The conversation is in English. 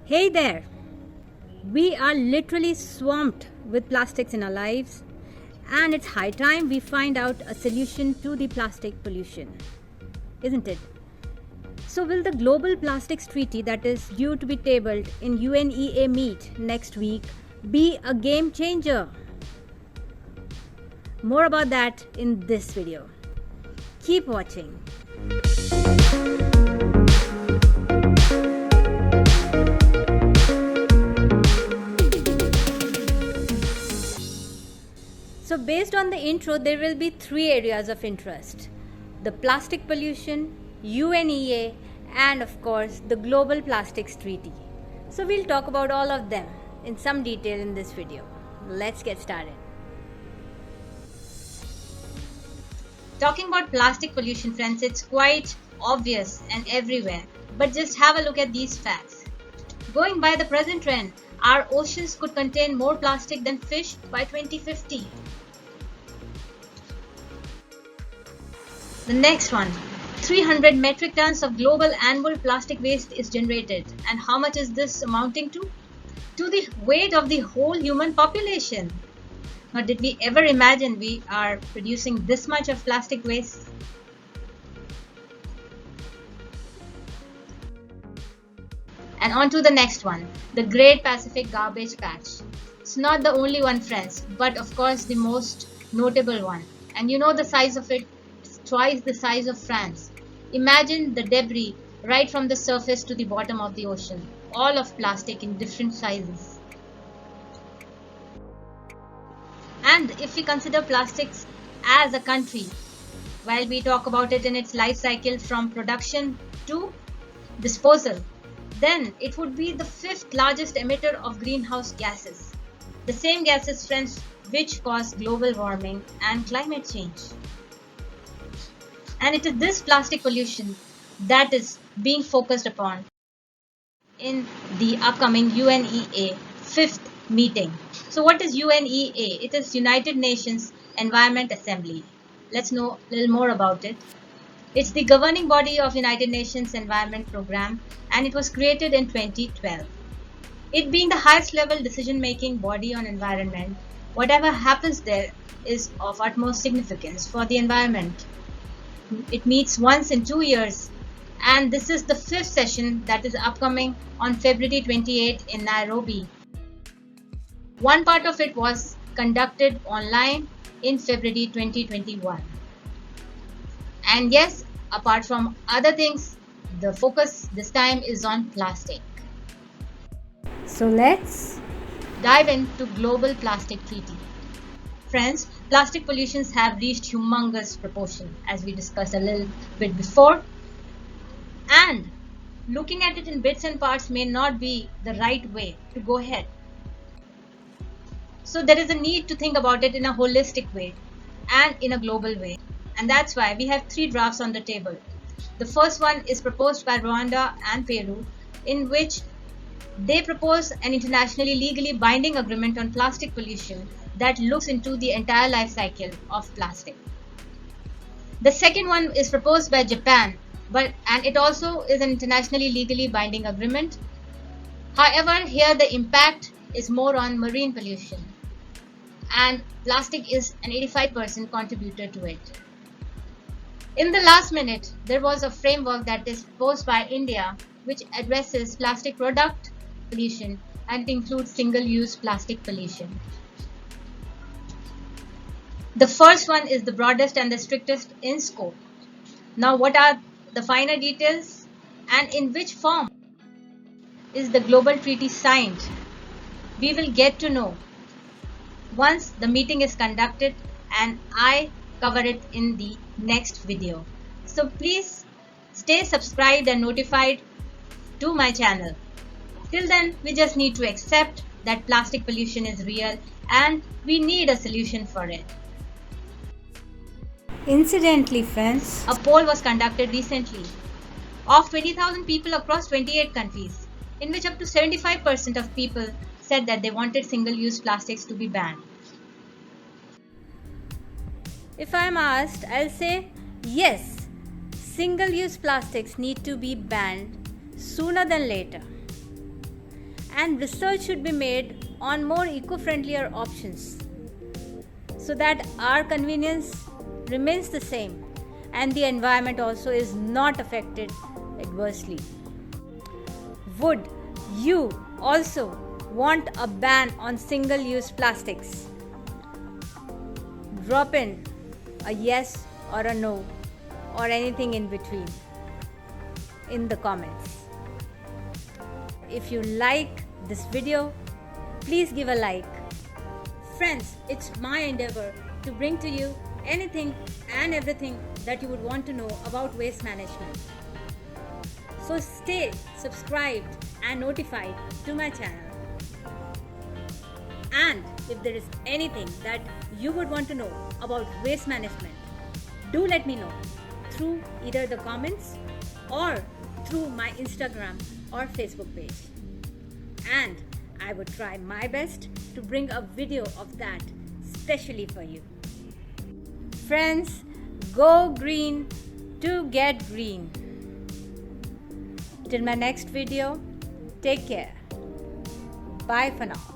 Hey there! We are literally swamped with plastics in our lives, and it's high time we find out a solution to the plastic pollution, isn't it? So, will the Global Plastics Treaty that is due to be tabled in UNEA meet next week be a game changer? More about that in this video. Keep watching. So based on the intro, there will be three areas of interest: the plastic pollution, UNEA, and of course the Global Plastics Treaty. So we'll talk about all of them in some detail in this video. Let's get started. Talking about plastic pollution, friends, it's quite obvious and everywhere. But just have a look at these facts. Going by the present trend, our oceans could contain more plastic than fish by 2050. The next one, 300 metric tons of global annual plastic waste is generated. And how much is this amounting to? To the weight of the whole human population. Now, did we ever imagine we are producing this much of plastic waste? And on to the next one, the Great Pacific Garbage Patch. It's not the only one, friends, but of course the most notable one. And you know the size of it? Twice the size of France. Imagine the debris right from the surface to the bottom of the ocean, all of plastic in different sizes. And if we consider plastics as a country, while we talk about it in its life cycle from production to disposal, then it would be the fifth largest emitter of greenhouse gases. The same gases, friends, which cause global warming and climate change. And it is this plastic pollution that is being focused upon in the upcoming UNEA 5th meeting. So what is UNEA? It is United Nations Environment Assembly. Let's know a little more about it. It's the governing body of United Nations Environment Program, and it was created in 2012. It being the highest level decision-making body on environment, whatever happens there is of utmost significance for the environment. It meets once in 2 years, and this is the 5th session that is upcoming on February 28 in Nairobi. One part of it was conducted online in February 2021. And yes, apart from other things, the focus this time is on plastic. So let's dive into Global Plastic Treaty. Friends, plastic pollutions have reached humongous proportion, as we discussed a little bit before. And looking at it in bits and parts may not be the right way to go ahead. So there is a need to think about it in a holistic way and in a global way. And that's why we have three drafts on the table. The first one is proposed by Rwanda and Peru, in which they propose an internationally legally binding agreement on plastic pollution that looks into the entire life cycle of plastic. The second one is proposed by Japan, and it also is an internationally legally binding agreement. However, here the impact is more on marine pollution, and plastic is an 85% contributor to it. In the last minute, there was a framework that is proposed by India which addresses plastic product pollution and includes single-use plastic pollution. The first one is the broadest and the strictest in scope. Now, what are the finer details and in which form is the global treaty signed? We will get to know once the meeting is conducted, and I cover it in the next video. So please stay subscribed and notified to my channel. Till then, we just need to accept that plastic pollution is real and we need a solution for it. Incidentally, friends, a poll was conducted recently of 20,000 people across 28 countries, in which up to 75% of people said that they wanted single-use plastics to be banned. If I am asked, I'll say yes, single-use plastics need to be banned sooner than later. and research should be made on more eco-friendlier options so that our convenience remains the same and the environment also is not affected adversely. Would you also want a ban on single-use plastics? Drop in a yes or a no or anything in between in the comments. If you like this video, please give a like. Friends, it's my endeavor to bring to you anything and everything that you would want to know about waste management. So stay subscribed and notified to my channel. And if there is anything that you would want to know about waste management, do let me know through either the comments or through my Instagram or Facebook page. And I would try my best to bring a video of that specially for you. Friends, go green to get green. Till my next video, take care. Bye for now.